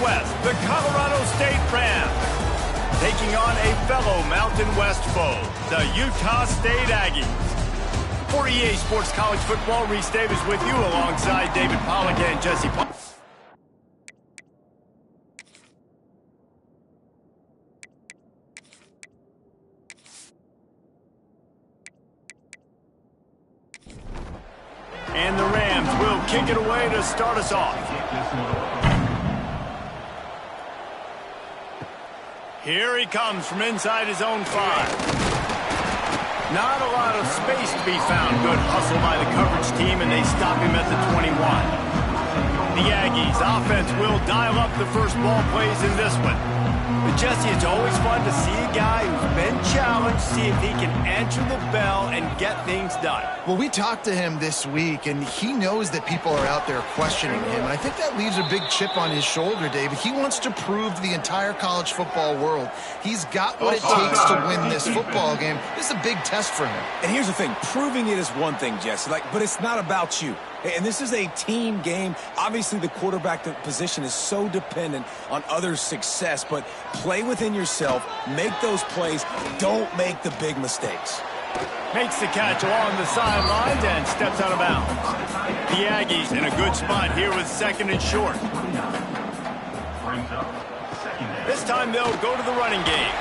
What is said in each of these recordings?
West, the Colorado State Rams, taking on a fellow Mountain West foe, the Utah State Aggies. For EA Sports College Football, Reese Davis with you alongside David Pollack and Jesse Pollack. And the Rams will kick it away to start us off. Here he comes from inside his own 5. Not a lot of space to be found. Good hustle by the coverage team, and they stop him at the 21. The Aggies offense will dial up the first ball plays in this one. But Jesse, it's always fun to see a guy who's been challenged, see if he can answer the bell and get things done. Well, we talked to him this week, and he knows that people are out there questioning him. And I think that leaves a big chip on his shoulder, David. He wants to prove to the entire college football world he's got what it takes to win this football game. This is a big test for him. And here's the thing. Proving it is one thing, Jesse, but it's not about you. And this is a team game. Obviously, the quarterback position is so dependent on others' success, but play within yourself, make those plays, don't make the big mistakes. Makes the catch along the sidelines and steps out of bounds. The Aggies in a good spot here with second and short. This time they'll go to the running game.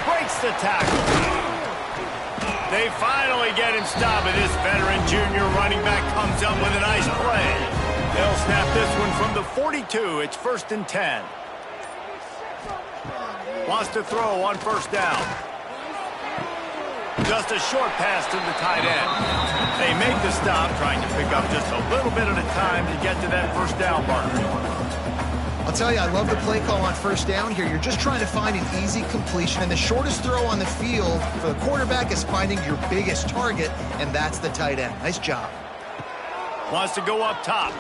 Breaks the tackle. They finally get him stopped, and this veteran junior running back comes up with a nice play. They'll snap this one from the 42. It's 1st and 10. Wants to throw on first down. Just a short pass to the tight end. They make the stop, trying to pick up just a little bit at a time to get to that first down marker. I'll tell you, I love the play call on first down here. You're just trying to find an easy completion, and the shortest throw on the field for the quarterback is finding your biggest target, and that's the tight end. Nice job. Wants to go up top.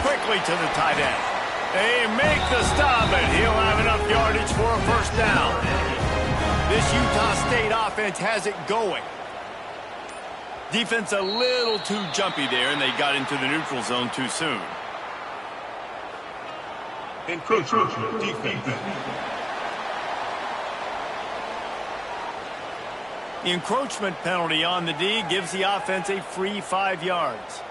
Quickly to the tight end. They make the stop, and he'll have enough yardage for a first down. This Utah State offense has it going. Defense a little too jumpy there, and they got into the neutral zone too soon. Encroachment defense. The encroachment penalty on the D gives the offense a free 5 yards.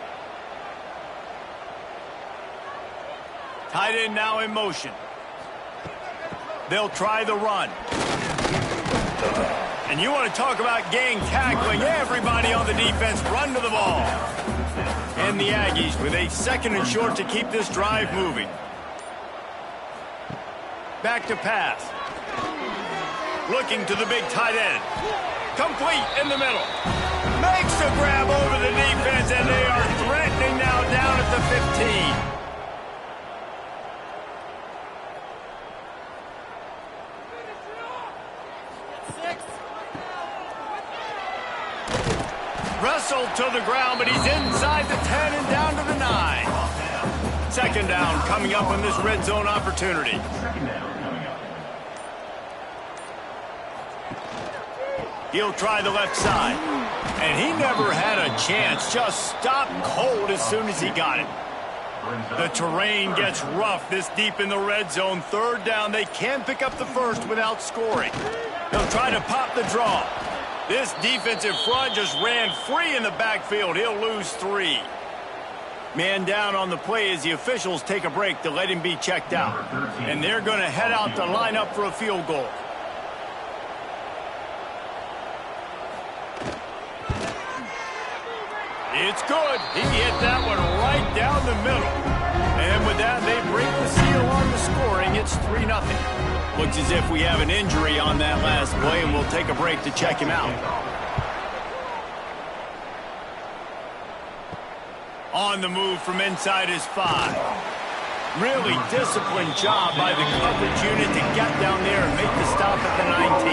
Tight end now in motion. They'll try the run. And you want to talk about gang tackling. Everybody on the defense run to the ball. And the Aggies with a second and short to keep this drive moving. Back to pass. Looking to the big tight end. Complete in the middle. Makes the grab over the defense, and they are threatening now down at the 15. Wrestled to the ground, but he's inside the 10 and down to the 9. Second down coming up on this red zone opportunity. He'll try the left side. And he never had a chance. Just stopped cold as soon as he got it. The terrain gets rough this deep in the red zone. Third down. They can pick up the first without scoring. They'll try to pop the draw. This defensive front just ran free in the backfield. He'll lose 3. Man down on the play as the officials take a break to let him be checked out. And they're going to head out to line up for a field goal. It's good. He hit that one right down the middle. And with that, they break the seal on the scoring. It's 3-0. Looks as if we have an injury on that last play, and we'll take a break to check him out. On the move from inside his 5. Really disciplined job by the coverage unit to get down there and make the stop at the 19.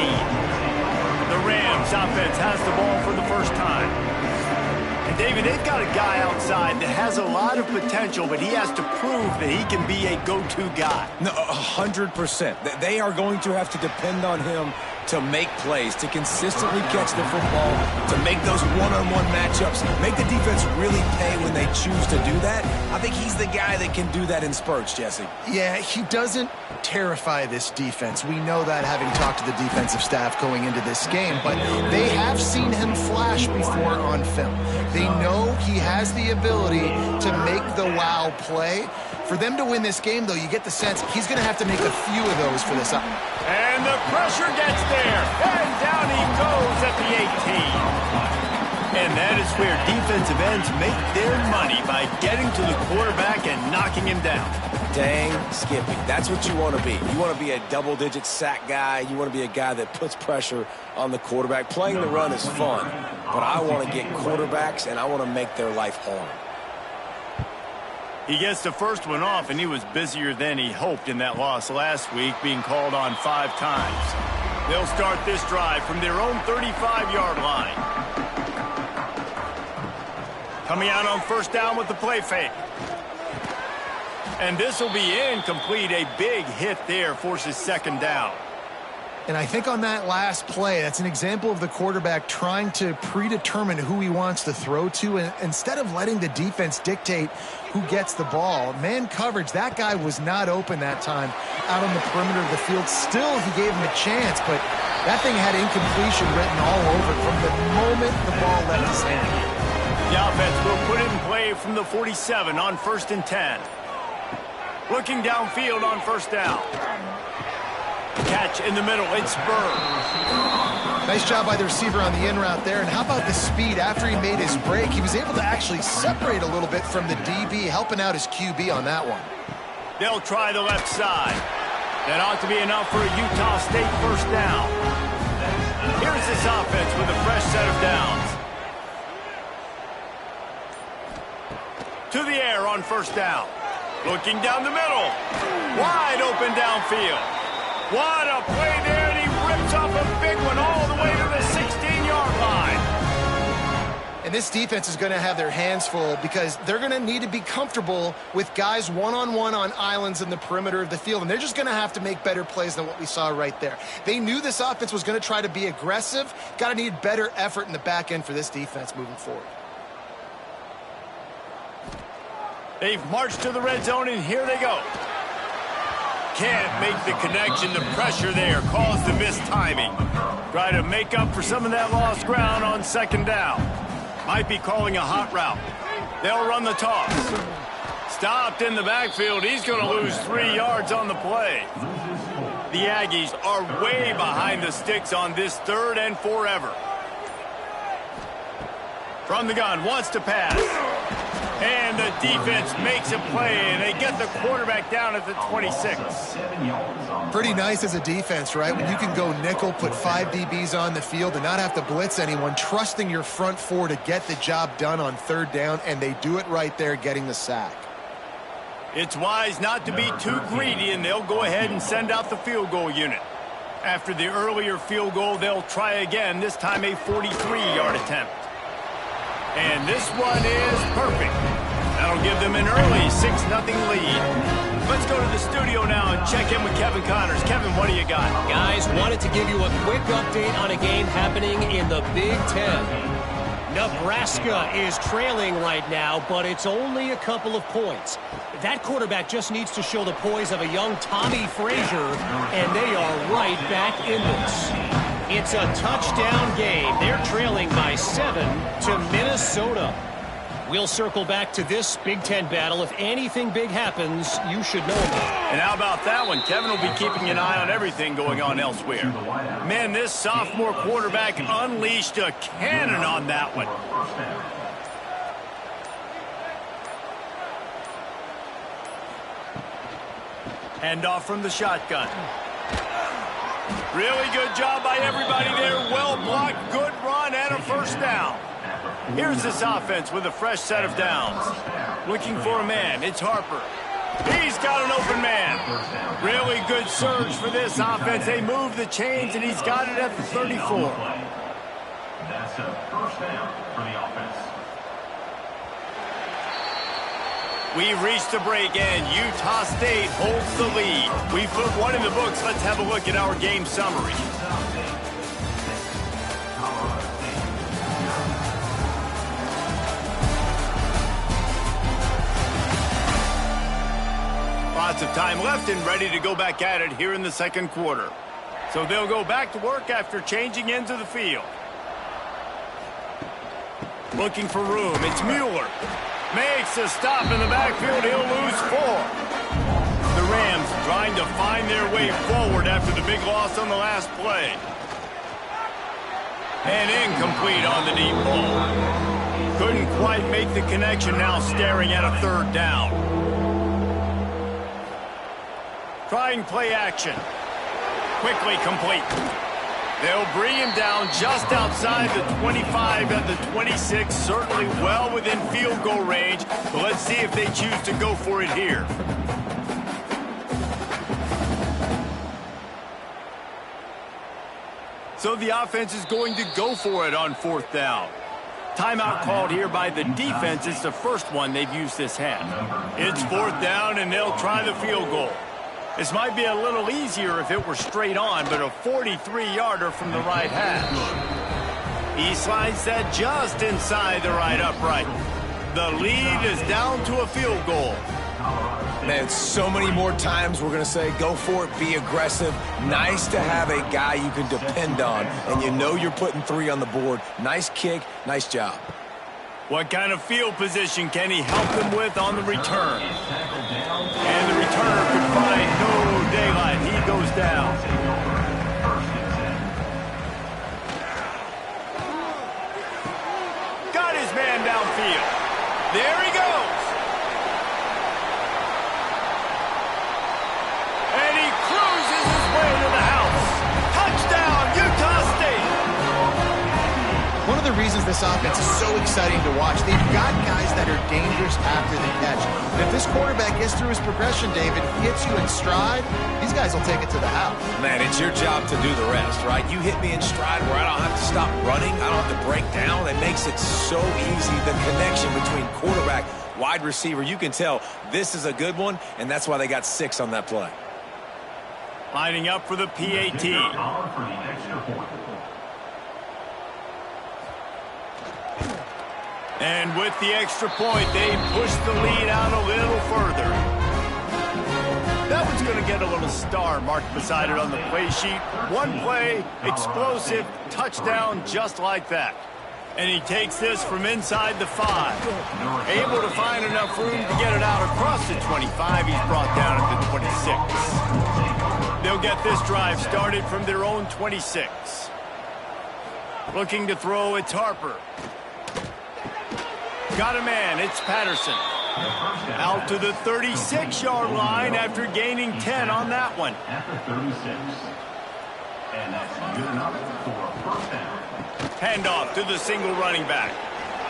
The Rams offense has the ball for the first time. And David, they've got a guy outside that has a lot of potential, but he has to prove that he can be a go-to guy. No, 100%. They are going to have to depend on him to make plays, to consistently catch the football, to make those one-on-one matchups, make the defense really pay when they choose to do that. I think he's the guy that can do that in spurts, Jesse. Yeah, he doesn't terrify this defense. We know that, having talked to the defensive staff going into this game, but they have seen him flash before on film. They know he has the ability to make the wow play. For them to win this game, though, you get the sense he's going to have to make a few of those for this up. And the pressure gets there, and down he goes at the 18. And that is where defensive ends make their money, by getting to the quarterback and knocking him down. Dang, Skippy, that's what you want to be. You want to be a double-digit sack guy. You want to be a guy that puts pressure on the quarterback. Playing the run is fun, but I want to get quarterbacks, and I want to make their life hard. He gets the first one off, and he was busier than he hoped in that loss last week, being called on 5 times. They'll start this drive from their own 35-yard line. Coming out on first down with the play fake. And this will be incomplete. A big hit there forces second down. And I think on that last play, that's an example of the quarterback trying to predetermine who he wants to throw to, and instead of letting the defense dictate who gets the ball. Man coverage, that guy was not open that time out on the perimeter of the field. Still, he gave him a chance, but that thing had incompletion written all over it from the moment the ball left his hand. The offense will put it in play from the 47 on 1st and 10. Looking downfield on first down. Catch in the middle, it's Spur. Nice job by the receiver on the in route there. And how about the speed? After he made his break, he was able to actually separate a little bit from the DB, helping out his QB on that one. They'll try the left side. That ought to be enough for a Utah State first down. Here's this offense with a fresh set of downs. To the air on first down. Looking down the middle. Wide open downfield. What a play there, and he rips off a big one all the way to the 16-yard line. And this defense is going to have their hands full, because they're going to need to be comfortable with guys one-on-one on islands in the perimeter of the field, and they're just going to have to make better plays than what we saw right there. They knew this offense was going to try to be aggressive. Got to need better effort in the back end for this defense moving forward. They've marched to the red zone, and here they go. Can't make the connection. The pressure there caused the missed timing. Try to make up for some of that lost ground on second down. Might be calling a hot route. They'll run the toss. Stopped in the backfield. He's going to lose 3 yards on the play. The Aggies are way behind the sticks on this 3rd and forever. From the gun, wants to pass. And the defense makes a play, and they get the quarterback down at the 26. Pretty nice as a defense, right? When you can go nickel, put 5 DBs on the field and not have to blitz anyone, trusting your front 4 to get the job done on 3rd down, and they do it right there, getting the sack. It's wise not to be too greedy, and they'll go ahead and send out the field goal unit. After the earlier field goal, they'll try again, this time a 43-yard attempt. And this one is perfect. That'll give them an early 6-0 lead. Let's go to the studio now and check in with Kevin Connors. Kevin, what do you got? Guys, wanted to give you a quick update on a game happening in the Big Ten. Nebraska is trailing right now, but it's only a couple of points. That quarterback just needs to show the poise of a young Tommy Frazier, and they are right back in this. It's a touchdown game. They're trailing by 7 to Minnesota. We'll circle back to this Big Ten battle. If anything big happens, you should know about it. And how about that one? Kevin will be keeping an eye on everything going on elsewhere. Man, this sophomore quarterback unleashed a cannon on that one. Handoff from the shotgun. Really good job by everybody there. Well blocked, good run, and a first down. Here's this offense with a fresh set of downs. Looking for a man. It's Harper. He's got an open man. Really good surge for this offense. They move the chains, and he's got it at the 34. That's a first down for the offense. We've reached the break, and Utah State holds the lead. We put one in the books. Let's have a look at our game summary. Lots of time left and ready to go back at it here in the second quarter. So they'll go back to work after changing into the field. Looking for room. It's Mueller. Makes a stop in the backfield. He'll lose 4. The Rams trying to find their way forward after the big loss on the last play. And incomplete on the deep ball. Couldn't quite make the connection, now staring at a 3rd down. Trying play action. Quickly complete. They'll bring him down just outside the 25 at the 26, certainly well within field goal range, but let's see if they choose to go for it here. So the offense is going to go for it on 4th down. Timeout called here by the defense. It's the first one they've used this half. It's 4th down, and they'll try the field goal. This might be a little easier if it were straight on, but a 43-yarder from the right hash. He slides that just inside the right upright. The lead is down to a field goal. Man, so many more times we're going to say, go for it, be aggressive. Nice to have a guy you can depend on, and you know you're putting 3 on the board. Nice kick, nice job. What kind of field position can he help them with on the return? And the returner could find no daylight. He goes down. Got his man downfield. There he goes. And he cruises his way to the house. Touchdown, Utah State. One of the reasons this offense is so exciting to watch, they've got guys that are dangerous after the catch. And if this quarterback gets through his progression, David, hits you in stride, these guys will take it to the house. Man, it's your job to do the rest, right? You hit me in stride where I don't have to stop running. I don't have to break down. It makes it so easy, the connection between quarterback, wide receiver. You can tell this is a good one, and that's why they got 6 on that play. Lining up for the PAT. And with the extra point, they push the lead out a little further. That one's going to get a little star marked beside it on the play sheet. One play, explosive, touchdown just like that. And he takes this from inside the 5. Able to find enough room to get it out across the 25. He's brought down at the 26. They'll get this drive started from their own 26. Looking to throw, it's Harper. Got a man, it's Patterson. Out to the 36-yard line after gaining 10 on that one. At the 36. And that's good enough for a 1st down. Handoff to the single running back.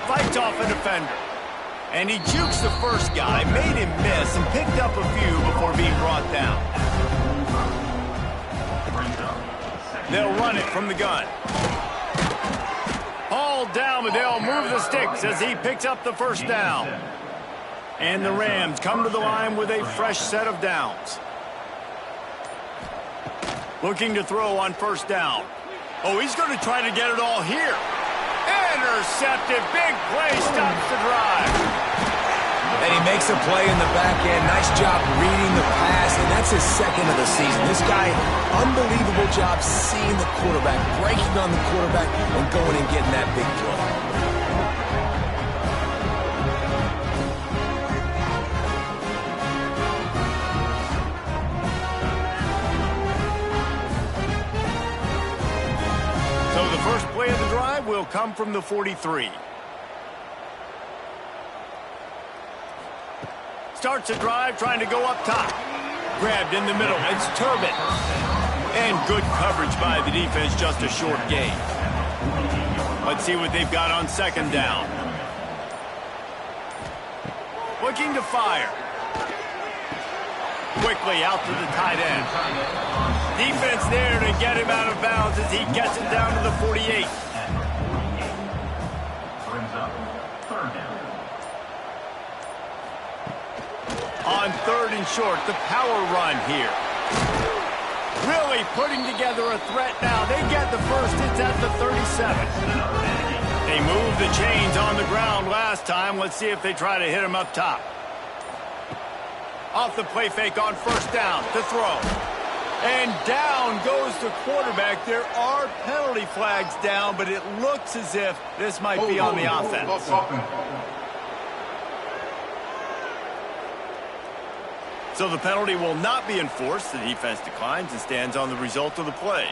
Fights off a defender. And he jukes the first guy, made him miss, and picked up a few before being brought down. They'll run it from the gun. Hauled down, but they'll move the sticks as he picks up the 1st down. And the Rams come to the line with a fresh set of downs. Looking to throw on 1st down. Oh, he's going to try to get it all here. Intercepted. Big play stops the drive. And he makes a play in the back end. Nice job reading the pass, and that's his 2nd of the season. This guy, unbelievable job seeing the quarterback, breaking on the quarterback, and going and getting that big play. So the first play of the drive will come from the 43. Starts a drive trying to go up top. Grabbed in the middle. It's Turbin. And good coverage by the defense, just a short gain. Let's see what they've got on 2nd down. Looking to fire. Quickly out to the tight end. Defense there to get him out of bounds as he gets it down to the 48. Brings up 3rd down. On 3rd and short, the power run here. Really putting together a threat now. They get the first. It's at the 37. They moved the chains on the ground last time. Let's see if they try to hit him up top. Off the play fake on first down to throw. And down goes the quarterback. There are penalty flags down, but it looks as if this might be on the offense. So the penalty will not be enforced. The defense declines and stands on the result of the play.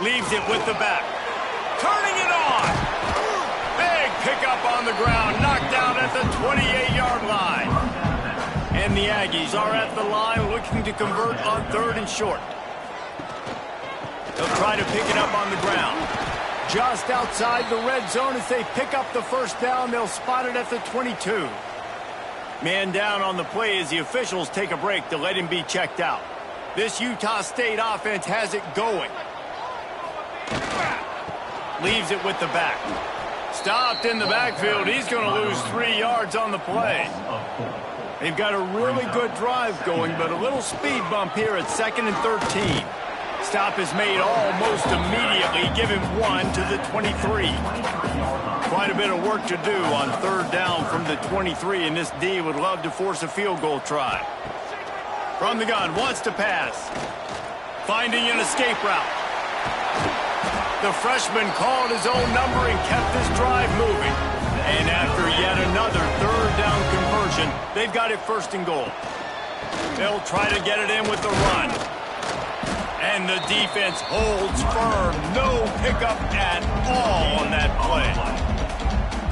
Leaves it with the back. Turning it on. Big pickup on the ground. Knocked down at the 28-yard line. And the Aggies are at the line looking to convert on 3rd and short. They'll try to pick it up on the ground. Just outside the red zone as they pick up the first down. They'll spot it at the 22. Man down on the play as the officials take a break to let him be checked out. This Utah State offense has it going. Leaves it with the back. Stopped in the backfield. He's going to lose 3 yards on the play. They've got a really good drive going, but a little speed bump here at 2nd and 13. Stop is made almost immediately. Give him 1 to the 23. Quite a bit of work to do on 3rd down from the 23, and this D would love to force a field goal try. From the gun, wants to pass. Finding an escape route. The freshman called his own number and kept this drive moving. And after yet another 3rd down conversion, they've got it 1st and goal. They'll try to get it in with the run. And the defense holds firm. No pickup at all on that play.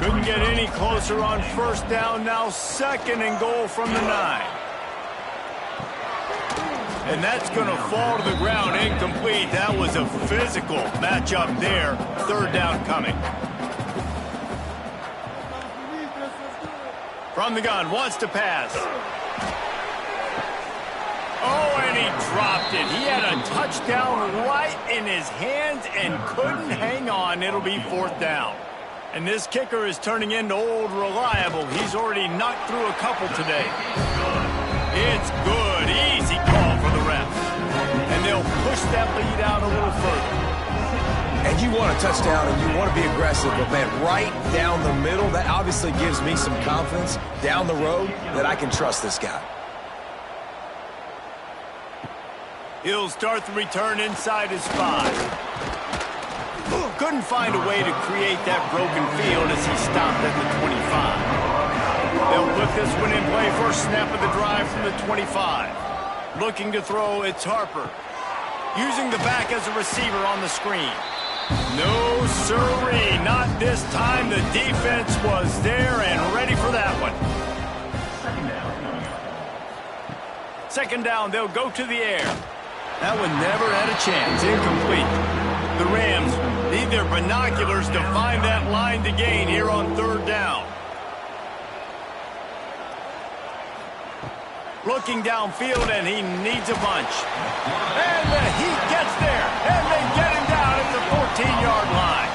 Couldn't get any closer on 1st down. Now 2nd and goal from the 9. And that's going to fall to the ground incomplete. That was a physical matchup there. 3rd down coming. From the gun, wants to pass. Oh, and he dropped it. He had a touchdown right in his hands and couldn't hang on. It'll be 4th down. And this kicker is turning into old reliable. He's already knocked through a couple today. It's good. Easy call for the refs. And they'll push that lead out a little further. And you want a touchdown and you want to be aggressive, but man, right down the middle, that obviously gives me some confidence down the road that I can trust this guy. He'll start the return inside his 5. Couldn't find a way to create that broken field as he stopped at the 25. They'll put this one in play. First snap of the drive from the 25. Looking to throw, it's Harper. Using the back as a receiver on the screen. No siree, not this time. The defense was there and ready for that one. 2nd down, they'll go to the air. That one never had a chance. Incomplete. The Rams need their binoculars to find that line to gain here on 3rd down. Looking downfield, and he needs a bunch. And the Heat gets there, and they get him down at the 14-yard line.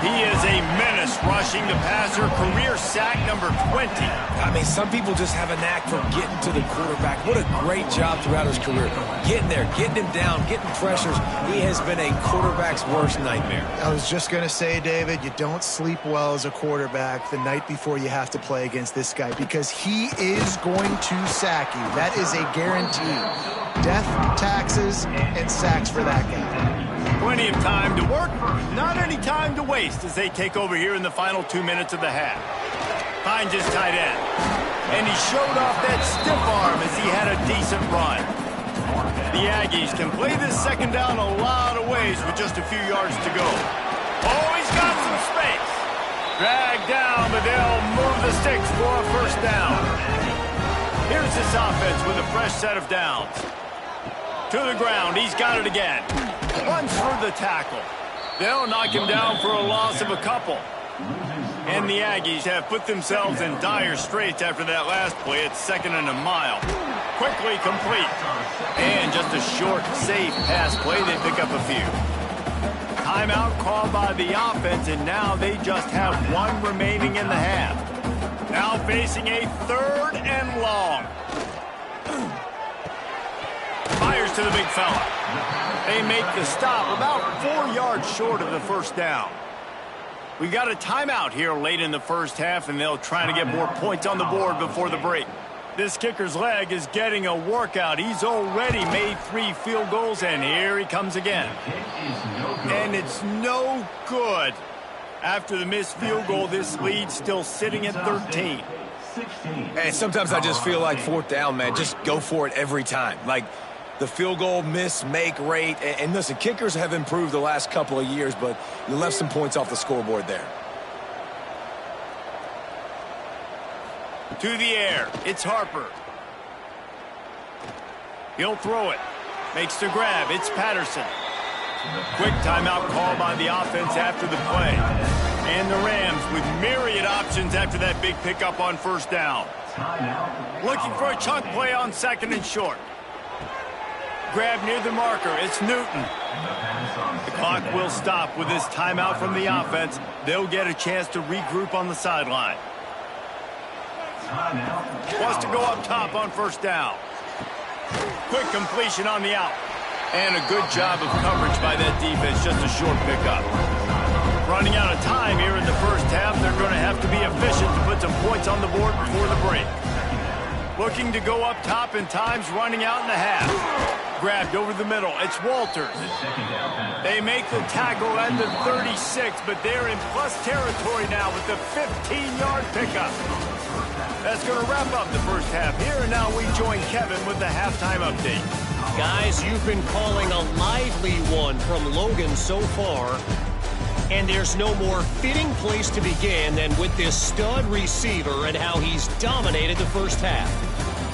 He is a menace rushing the passer. Career sack number 20. I mean, some people just have a knack for getting to the quarterback. What a great job throughout his career. Getting there, getting him down, getting pressures. He has been a quarterback's worst nightmare. I was just going to say, David, you don't sleep well as a quarterback the night before you have to play against this guy because he is going to sack you. That is a guarantee. Death, taxes, and sacks for that guy. Plenty of time to work, not any time to waste as they take over here in the final 2 minutes of the half. Finds his tight end. And he showed off that stiff arm as he had a decent run. The Aggies can play this 2nd down a lot of ways with just a few yards to go. Oh, he's got some space. Dragged down, but they'll move the sticks for a 1st down. Here's this offense with a fresh set of downs. To the ground, he's got it again. Runs for the tackle. They'll knock him down for a loss of a couple. And the Aggies have put themselves in dire straits after that last play. It's 2nd and a mile. Quickly complete. And just a short, safe pass play. They pick up a few. Timeout called by the offense, and now they just have 1 remaining in the half. Now facing a 3rd and long. Fires to the big fella. They make the stop about 4 yards short of the 1st down. We got a timeout here late in the first half, and they'll try to get more points on the board before the break. This kicker's leg is getting a workout. He's already made 3 field goals, and here he comes again. And it's no good. After the missed field goal, this lead's still sitting at 13. Hey, sometimes I just feel like 4th down, man. Just go for it every time. Like the field goal miss-make rate. And listen, kickers have improved the last couple of years, but you left some points off the scoreboard there. To the air, it's Harper. He'll throw it. Makes the grab, it's Patterson. Quick timeout call by the offense after the play. And the Rams with myriad options after that big pickup on 1st down. Looking for a chunk play on 2nd and short. Grab near the marker, it's Newton. The clock will stop with this timeout from the offense. They'll get a chance to regroup on the sideline. Wants to go up top on 1st down. Quick completion on the out. And a good job of coverage by that defense, just a short pickup. Running out of time here in the first half, they're going to have to be efficient to put some points on the board before the break. Looking to go up top, and time's running out in the half. Grabbed over the middle, it's Walters. They make the tackle at the 36, but they're in plus territory now with the 15-yard pickup. That's going to wrap up the first half here, and now we join Kevin with the halftime update. Guys, you've been calling a lively one from Logan so far, and there's no more fitting place to begin than with this stud receiver and how he's dominated the first half.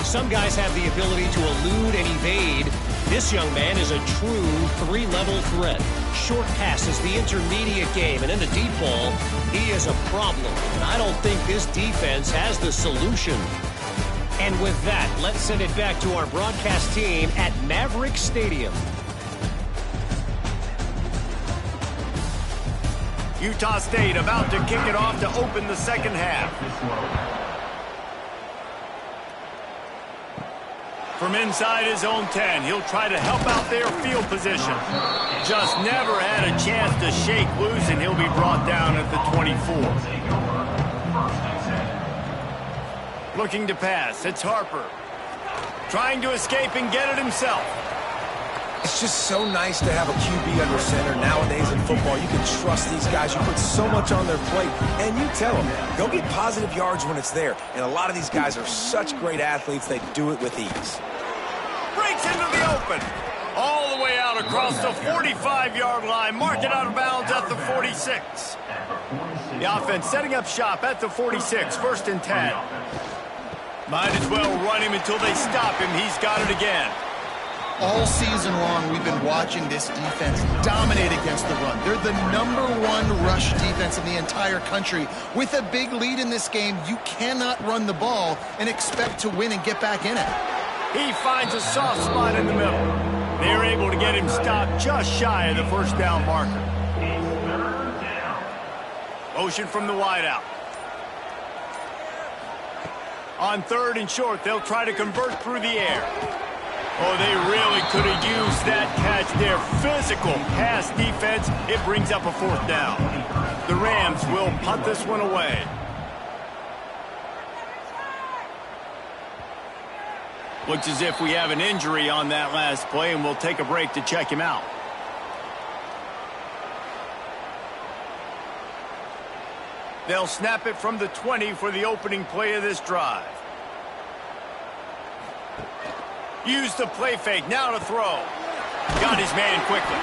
Some guys have the ability to elude and evade. This young man is a true 3-level threat. Short passes, the intermediate game, and in the deep ball, he is a problem. And I don't think this defense has the solution. And with that, let's send it back to our broadcast team at Maverick Stadium. Utah State about to kick it off to open the second half. From inside his own 10, he'll try to help out their field position. Just never had a chance to shake loose, and he'll be brought down at the 24. Looking to pass, it's Harper. Trying to escape and get it himself. It's just so nice to have a QB under center. Nowadays in football, you can trust these guys. You put so much on their plate, and you tell them, go get positive yards when it's there. And a lot of these guys are such great athletes, they do it with ease. Breaks into the open. All the way out across the 45-yard line. Mark it out of bounds at the 46. The offense setting up shop at the 46. 1st and 10. Might as well run him until they stop him. He's got it again. All season long, we've been watching this defense dominate against the run. They're the #1 rush defense in the entire country. With a big lead in this game, you cannot run the ball and expect to win and get back in it. He finds a soft spot in the middle. They're able to get him stopped just shy of the 1st down marker. Motion from the wideout. On 3rd and short, they'll try to convert through the air. Oh, they really could have used that catch there. Physical pass defense. It brings up a 4th down. The Rams will punt this one away. Looks as if we have an injury on that last play, and we'll take a break to check him out. They'll snap it from the 20 for the opening play of this drive. Use the play fake, now to throw. Got his man quickly.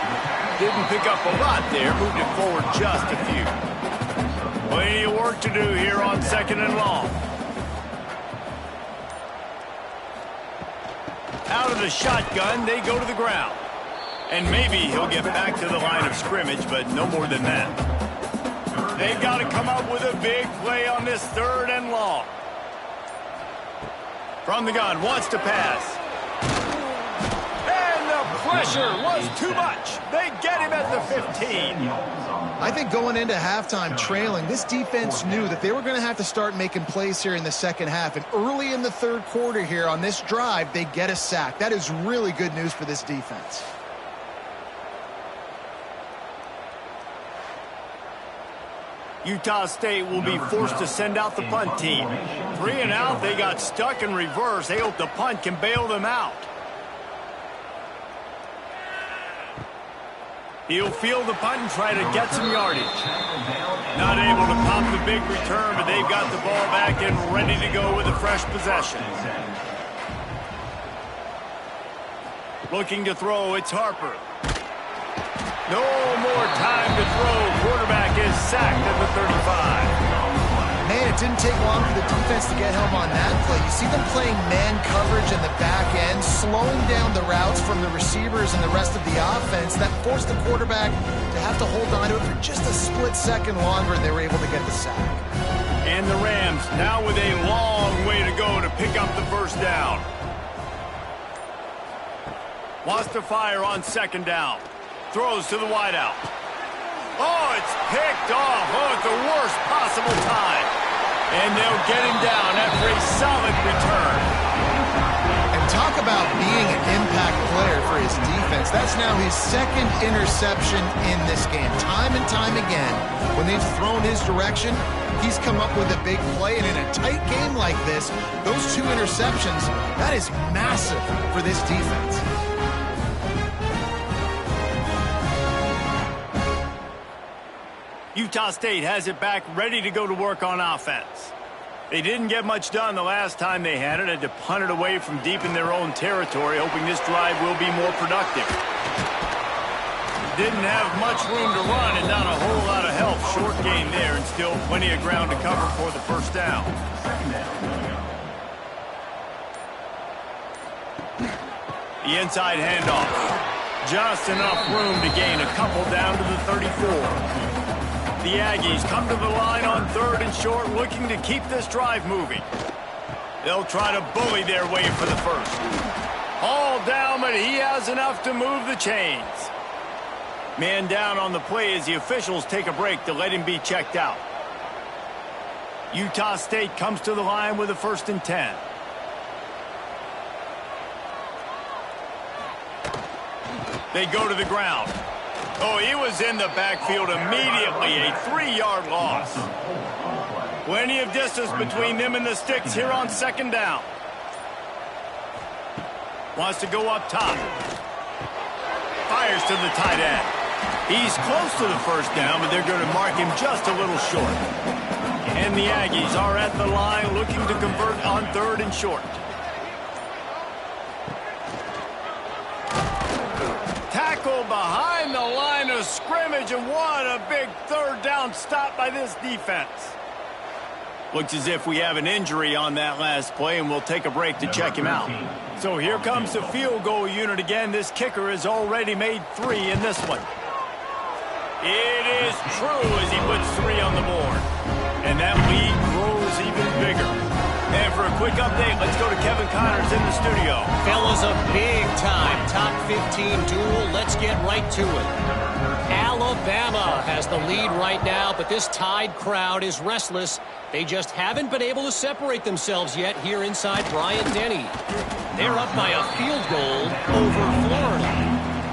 Didn't pick up a lot there, moved it forward just a few. Plenty of work to do here on 2nd and long. Out of the shotgun, they go to the ground. And maybe he'll get back to the line of scrimmage, but no more than that. They've got to come up with a big play on this 3rd and long. From the gun, wants to pass. And the pressure was too much. They get him at the 15. I think going into halftime trailing, this defense knew that they were going to have to start making plays here in the second half. And early in the 3rd quarter here on this drive, they get a sack. That is really good news for this defense. Utah State will be forced to send out the punt team. 3 and out, they got stuck in reverse. They hope the punt can bail them out. He'll field the punt and try to get some yardage. Not able to pop the big return, but they've got the ball back and ready to go with a fresh possession. Looking to throw, it's Harper. No more time to throw. Quarterback is sacked at the 35. Man, it didn't take long for the defense to get home on that play. You see them playing man coverage in the back end, slowing down the routes from the receivers and the rest of the offense. That forced the quarterback to have to hold on to it for just a split second longer, and they were able to get the sack. And the Rams now with a long way to go to pick up the first down. Wants to fire on second down. Throws to the wideout. Oh, it's picked off. Oh, at the worst possible time. And they'll get him down after a solid return. And talk about being an impact player for his defense. That's now his second interception in this game. Time and time again, when they've thrown his direction, he's come up with a big play. And in a tight game like this, those 2 interceptions, that is massive for this defense. Utah State has it back, ready to go to work on offense. They didn't get much done the last time they had it. Had to punt it away from deep in their own territory, hoping this drive will be more productive. Didn't have much room to run and not a whole lot of help. Short gain there and still plenty of ground to cover for the first down. The inside handoff. Just enough room to gain a couple down to the 34. The Aggies come to the line on 3rd and short, looking to keep this drive moving. They'll try to bully their way for the first. All down, but he has enough to move the chains. Man down on the play as the officials take a break to let him be checked out. Utah State comes to the line with a 1st and 10. They go to the ground. Oh, he was in the backfield immediately. A 3-yard loss. Plenty of distance between them and the sticks here on 2nd down. Wants to go up top. Fires to the tight end. He's close to the first down, but they're going to mark him just a little short. And the Aggies are at the line looking to convert on 3rd and short. Tackle behind the line of scrimmage, and what a big 3rd down stop by this defense. Looks as if we have an injury on that last play, and we'll take a break to check him out. So here comes the field goal unit again. This kicker has already made 3 in this one. It is true as he puts 3 on the board. And that lead grows even bigger. And for a quick update, let's go to Kevin Connors in the studio. Fellas, a big-time top 15 duel. Let's get right to it. Alabama has the lead right now, but this Tide crowd is restless. They just haven't been able to separate themselves yet here inside Bryant-Denny. They're up by a field goal over Florida.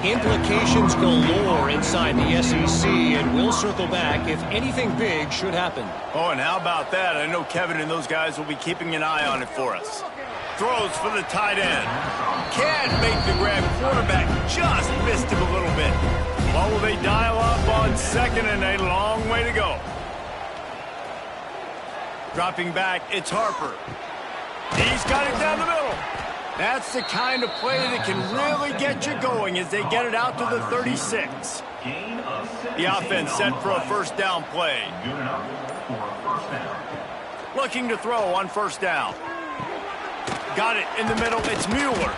Implications galore inside the SEC, and we'll circle back if anything big should happen. Oh, and how about that? I know Kevin and those guys will be keeping an eye on it for us. Throws for the tight end. Can't make the grab. Quarterback just missed him a little bit. Well, will they dial up on 2nd and a long way to go? Dropping back, it's Harper. He's got it down the middle. That's the kind of play that can really get you going as they get it out to the 36. The offense set for a 1st down play. Looking to throw on 1st down. Got it in the middle. It's Mueller.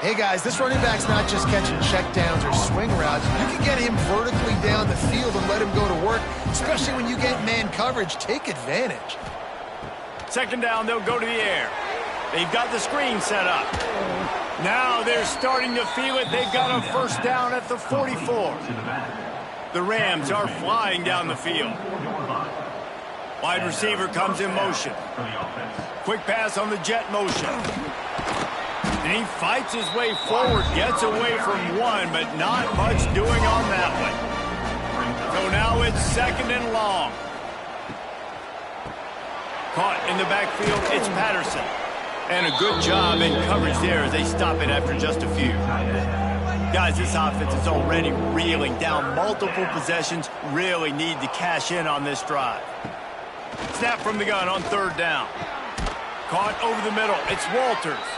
Hey, guys, this running back's not just catching checkdowns or swing routes. You can get him vertically down the field and let him go to work, especially when you get man coverage. Take advantage. 2nd down, they'll go to the air. They've got the screen set up. Now they're starting to feel it. They've got a 1st down at the 44. The Rams are flying down the field. Wide receiver comes in motion. Quick pass on the jet motion. And he fights his way forward, gets away from one, but not much doing on that one. So now it's 2nd and long. Caught in the backfield, it's Patterson. And a good job in coverage there as they stop it after just a few. Guys, this offense is already reeling down multiple possessions. Really need to cash in on this drive. Snap from the gun on third down. Caught over the middle. It's Walters.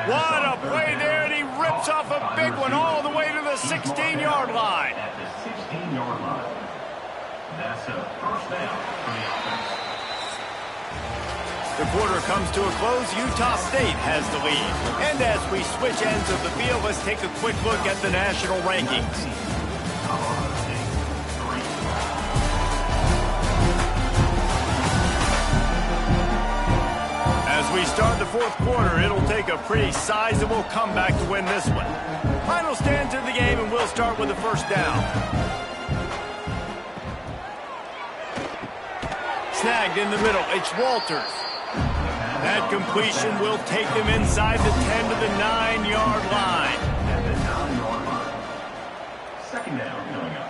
What a play there, and he rips off a big one all the way to the 16-yard line. At the 16-yard line. That's a first down for the offense. The quarter comes to a close. Utah State has the lead. And as we switch ends of the field, let's take a quick look at the national rankings. As we start the fourth quarter, it'll take a pretty sizable comeback to win this one. Final stands in the game, and we'll start with the first down. Snagged in the middle. It's Walters. That completion will take them inside the 10 to the 9-yard line. At the 9-yard line. Second down coming up.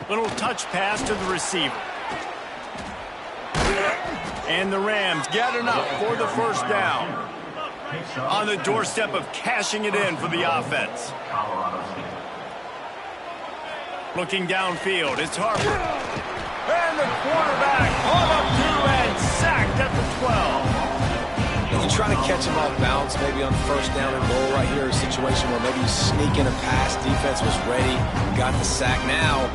Little touch pass to the receiver. And the Rams get enough for the first down. On the doorstep of cashing it in for the offense. Colorado State. Looking downfield, it's Harper. And the quarterback hauled up to and sacked at the 12. You try to catch him off balance, maybe on first down and goal right here, a situation where maybe you sneak in a pass, defense was ready, got the sack. Now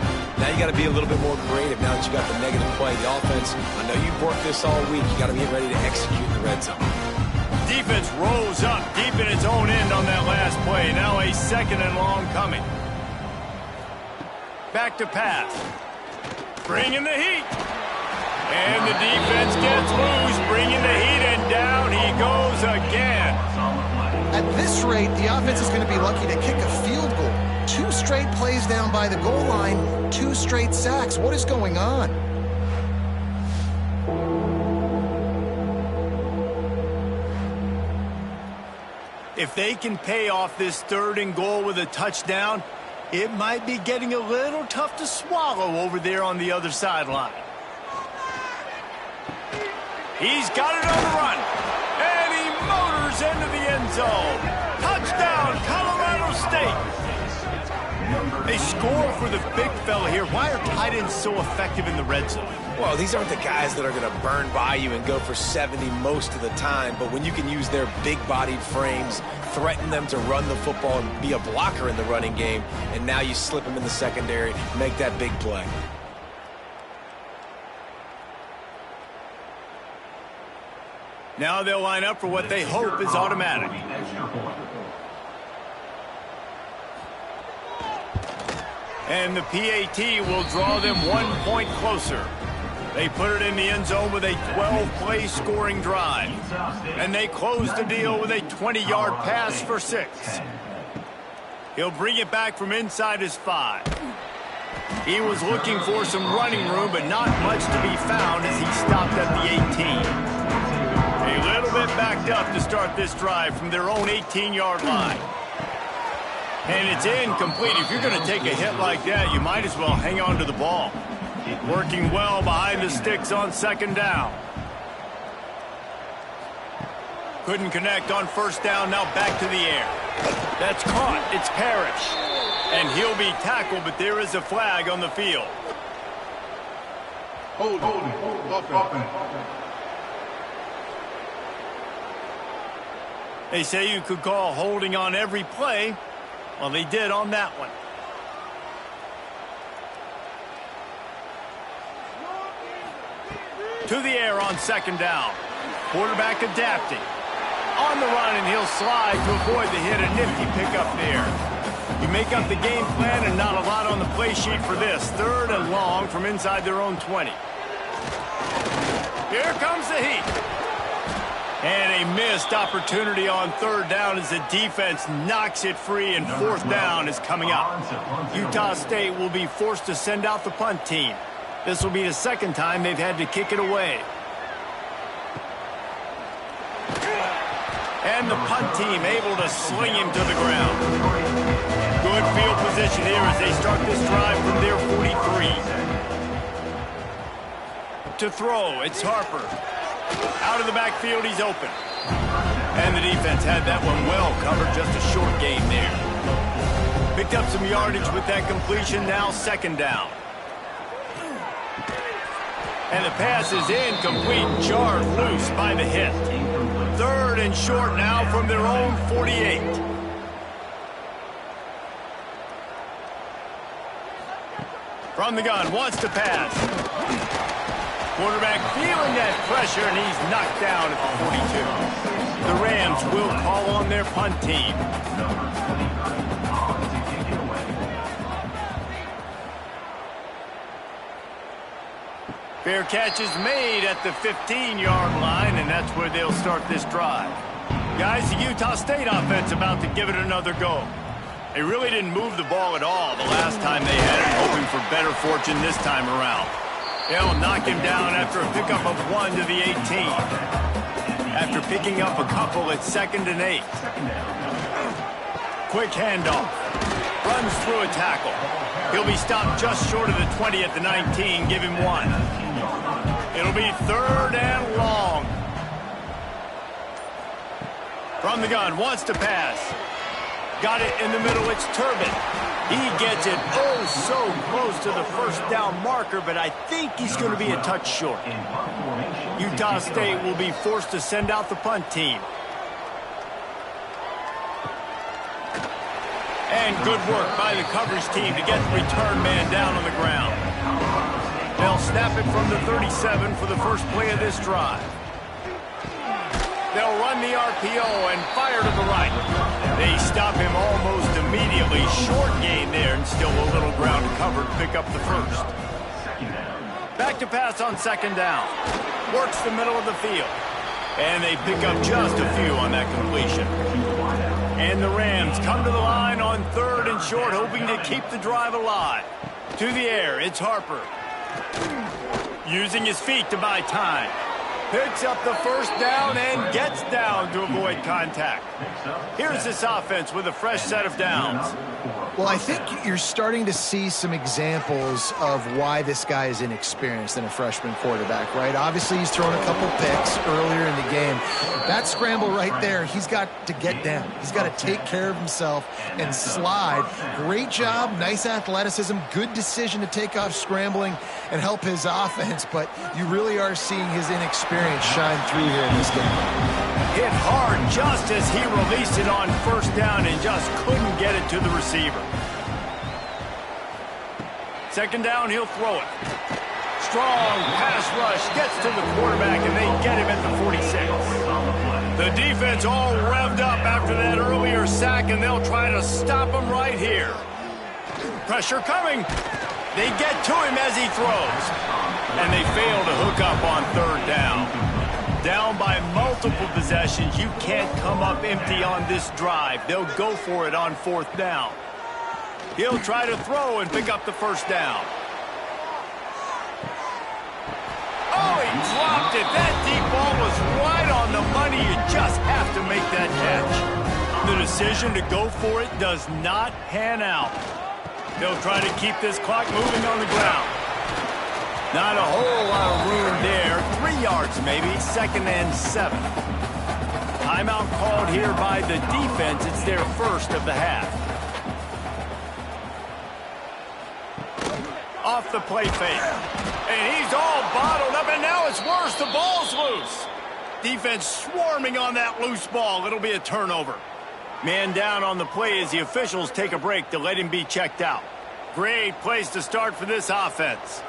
you got to be a little bit more creative now that you got the negative play. The offense, I know you've worked this all week. You got to be ready to execute in the red zone. Defense rolls up deep in its own end on that last play. Now a second and long coming. Back to pass. Bringing the heat. And the defense gets loose, bringing the heat, and down he goes again. At this rate, the offense is going to be lucky to kick a field goal. 2 straight plays down by the goal line, 2 straight sacks. What is going on? If they can pay off this 3rd and goal with a touchdown, it might be getting a little tough to swallow over there on the other sideline. He's got it on the run, and he motors into the end zone. Touchdown, Colorado State. They score for the big fella here. Why are tight ends so effective in the red zone? Well, these aren't the guys that are going to burn by you and go for 70 most of the time, but when you can use their big-bodied frames, threaten them to run the football and be a blocker in the running game, and now you slip them in the secondary, make that big play. Now they'll line up for what they hope is automatic. And the PAT will draw them 1 point closer. They put it in the end zone with a 12-play scoring drive. And they close the deal with a 20-yard pass for 6. He'll bring it back from inside his 5. He was looking for some running room, but not much to be found as he stopped at the 18. A little bit backed up to start this drive from their own 18-yard line. And it's incomplete. If you're going to take a hit like that, you might as well hang on to the ball. Working well behind the sticks on second down. Couldn't connect on first down, now back to the air. That's caught, it's Parrish. And he'll be tackled, but there is a flag on the field. Hold, open. They say you could call holding on every play. Well, they did on that one. To the air on second down. Quarterback adapting. On the run, and he'll slide to avoid the hit. A nifty pickup there. You make up the game plan, and not a lot on the play sheet for this. 3rd and long from inside their own 20. Here comes the heat. And a missed opportunity on 3rd down as the defense knocks it free, and 4th down is coming up. Utah State will be forced to send out the punt team. This will be the 2nd time they've had to kick it away. And the punt team able to sling him to the ground. Good field position here as they start this drive from their 43. to throw. It's Harper. Out of the backfield, he's open. And the defense had that one well covered, just a short gain there. Picked up some yardage with that completion, now second down. And the pass is incomplete, jarred loose by the hit. Third and short now from their own 48. From the gun, wants to pass. Quarterback feeling that pressure, and he's knocked down at the 42. The Rams will call on their punt team. Fair catch is made at the 15-yard line, and that's where they'll start this drive. Guys, the Utah State offense about to give it another go. They really didn't move the ball at all the last time they had it, hoping for better fortune this time around. They'll knock him down after a pickup of 1 to the 18. After picking up a couple at 2nd and 8. Quick handoff. Runs through a tackle. He'll be stopped just short of the 20 at the 19. Give him 1. It'll be 3rd and long. From the gun, wants to pass. Got it in the middle, it's Turbin. He gets it so close to the first down marker, but I think he's going to be a touch short. Utah State will be forced to send out the punt team. And good work by the coverage team to get the return man down on the ground. They'll snap it from the 37 for the first play of this drive. They'll run the RPO and fire to the right. They stop him almost immediately. Short gain there, and still a little ground to cover to pick up the first. Back to pass on 2nd down. Works the middle of the field. And they pick up just a few on that completion. And the Rams come to the line on 3rd and short, hoping to keep the drive alive. To the air, it's Harper. Using his feet to buy time. Picks up the first down and gets down to avoid contact. Here's this offense with a fresh set of downs. Well, I think you're starting to see some examples of why this guy is inexperienced in a freshman quarterback, right? Obviously, he's thrown a couple picks earlier in the game. That scramble right there, he's got to get down. He's got to take care of himself and slide. Great job, nice athleticism, good decision to take off scrambling and help his offense, but you really are seeing his inexperience shine through here in this game. Hit hard just as he released it on 1st down and just couldn't get it to the receiver. 2nd down, he'll throw it. Strong pass rush gets to the quarterback, and they get him at the 46. The defense all revved up after that earlier sack, and they'll try to stop him right here. Pressure coming. They get to him as he throws, and they fail to hook up on 3rd down. Down by multiple possessions, you can't come up empty on this drive. They'll go for it on 4th down. He'll try to throw and pick up the first down. Oh, he dropped it. That deep ball was right on the money. You just have to make that catch. The decision to go for it does not pan out. They'll try to keep this clock moving on the ground. Not a whole lot of room there. 3 yards maybe, 2nd and 7. Timeout called here by the defense. It's their first of the half. Off the play fake. And he's all bottled up, and now it's worse. The ball's loose. Defense swarming on that loose ball. It'll be a turnover. Man down on the play as the officials take a break to let him be checked out. Great place to start for this offense.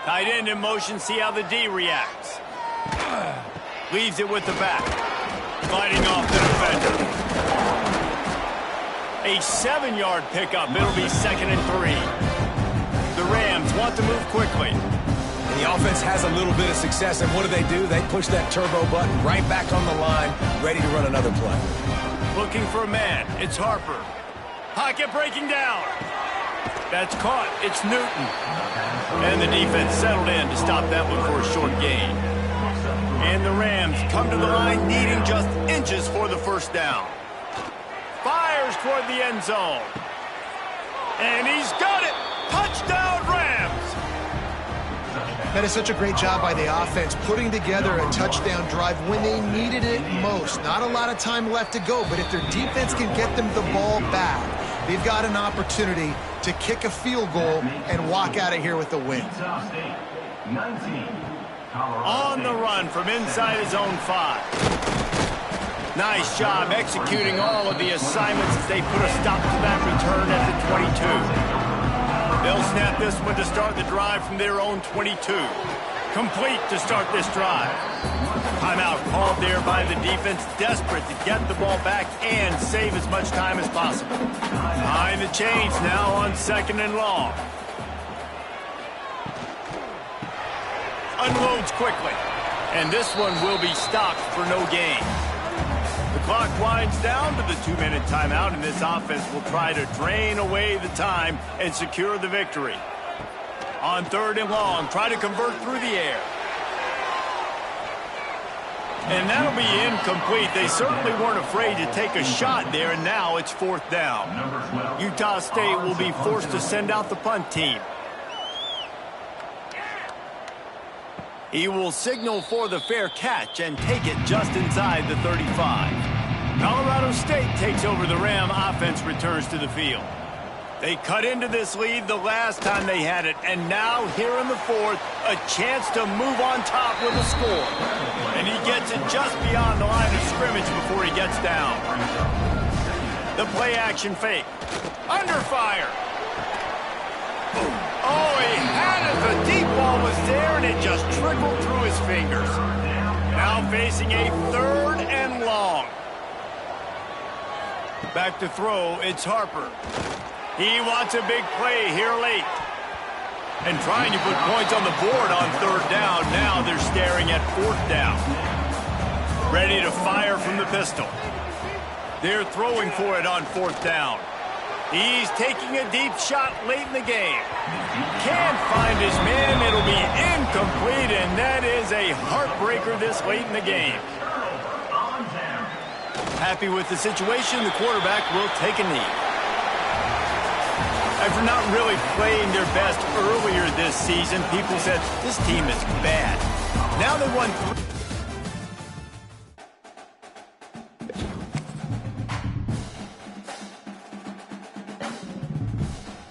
Tight end in motion, see how the D reacts. Leaves it with the back. Fighting off the defender. A 7-yard pickup. It'll be 2nd and 3. The Rams want to move quickly. And the offense has a little bit of success, and what do? They push that turbo button right back on the line, ready to run another play. Looking for a man. It's Harper. Pocket breaking down. That's caught. It's Newton. And the defense settled in to stop that one for a short gain. And the Rams come to the line needing just inches for the first down. Fires toward the end zone. And he's got it. Touchdown, Rams! That is such a great job by the offense, putting together a touchdown drive when they needed it most. Not a lot of time left to go, but if their defense can get them the ball back, they've got an opportunity to kick a field goal and walk out of here with a win. On the run from inside his own 5. Nice job executing all of the assignments as they put a stop to that return at the 22. They'll snap this one to start the drive from their own 22. Complete to start this drive. Timeout called there by the defense, desperate to get the ball back and save as much time as possible. Behind the chains now on 2nd and long. Unloads quickly. And this one will be stopped for no gain. The clock winds down to the 2-minute timeout, and this offense will try to drain away the time and secure the victory. On 3rd and long, try to convert through the air. And that'll be incomplete. They certainly weren't afraid to take a shot there, and now it's 4th down. Utah State will be forced to send out the punt team. He will signal for the fair catch and take it just inside the 35. Colorado State takes over the Ram. Offense returns to the field. They cut into this lead the last time they had it, and now here in the 4th, a chance to move on top with a score. And he gets it just beyond the line of scrimmage before he gets down. The play action fake. Under fire. Oh, he had it. The deep ball was there, and it just trickled through his fingers. Now facing a 3rd and long. Back to throw, it's Harper. He wants a big play here late. And trying to put points on the board on 3rd down. Now they're staring at 4th down. Ready to fire from the pistol. They're throwing for it on 4th down. He's taking a deep shot late in the game. Can't find his man. It'll be incomplete, and that is a heartbreaker this late in the game. Happy with the situation, the quarterback will take a knee. After not really playing their best earlier this season, people said, this team is bad. Now they won 3.